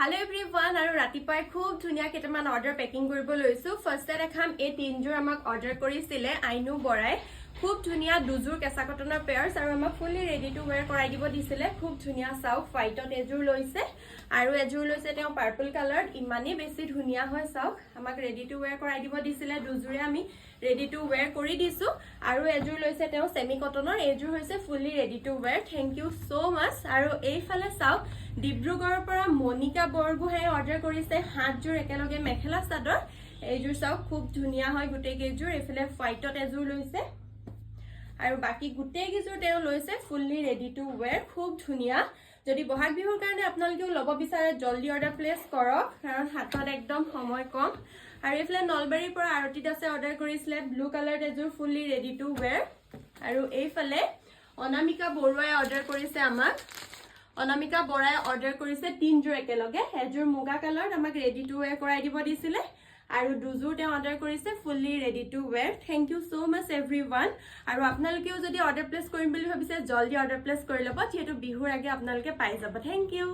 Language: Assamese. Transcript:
Hello everyone, আৰু ৰাতিপুৱাই খুব ধুনিয়া কেটামান অৰ্ডাৰ পেকিং কৰিব লৈছো। ফাৰ্ষ্টে দেখাম এই তিনজোৰ আমাক অৰ্ডাৰ কৰিছিলে আইনু বৰাই। খুব ধুনিয়া দুজোৰ কেঁচা কটনৰ পেয়াৰ্স আৰু আমাক ফুলি ৰেডি টু ওয়্যাৰ কৰাই দিব দিছিলে। খুব ধুনিয়া চাওক হোৱাইটত এজোৰ লৈছে আৰু এজোৰ লৈছে তেওঁ পাৰ্পল কালাৰ। ইমানেই বেছি ধুনিয়া হয় চাওক। আমাক ৰেডি টু ওয়্যাৰ কৰাই দিব দিছিলে। দুজোৰে আমি ৰেডি টু ওয়্যাৰ কৰি দিছো আৰু এজোৰ লৈছে তেওঁ সেমি কটনৰ, এজোৰ হৈছে ফুলি ready to wear. Thank you so much. আৰু এইফালে চাওক ডিব্ৰুগড়ৰ পৰা মনিকা বৰগোহাঁই অৰ্ডাৰ কৰিছে 7 জোৰ একেলগে মেখেলা চাদৰ। এইজোৰ চাওক খুব ধুনিয়া হয় গোটেই কেইজোৰ। এফালে হোৱাইটত এজোৰ লৈছে আৰু বাকি গোটেই কেইজোৰ তেওঁ লৈছে ফুলি ৰেডি টু ওয়্যাৰ। খুব ধুনিয়া। যদি বহাগ বিহুৰ কাৰণে আপোনালোকেও ল'ব বিচাৰে জলদি অৰ্ডাৰ প্লেস কৰক, কাৰণ হাতত একদম সময় কম। আৰু এফালে নলবাৰীৰ পৰা আৰতি দাসে অৰ্ডাৰ কৰিছিলে ব্লু কালাৰ এজোৰ ফুলি ৰেডি টু ওয়্যাৰ। আৰু এইফালে অনামিকা বৰুৱাই অৰ্ডাৰ কৰিছে আমাক। অনামিকা বৰাই অৰ্ডাৰ কৰিছে 3 জোৰ একেলগে। এজোৰ মুগা কালাৰ আমাক ৰেডি টু ওয়্যাৰ কৰাই দিব দিছিলে আৰু দুজোৰ তেওঁ অৰ্ডাৰ কৰিছে fully ready to wear. Thank you so much everyone. আৰু আপোনালোকেও যদি অৰ্ডাৰ প্লেস কৰিম বুলি ভাবিছে জলদি অৰ্ডাৰ প্লেস কৰি ল'ব, যেহেতু বিহুৰ আগে আপোনালোকে পাই যাব। Thank U.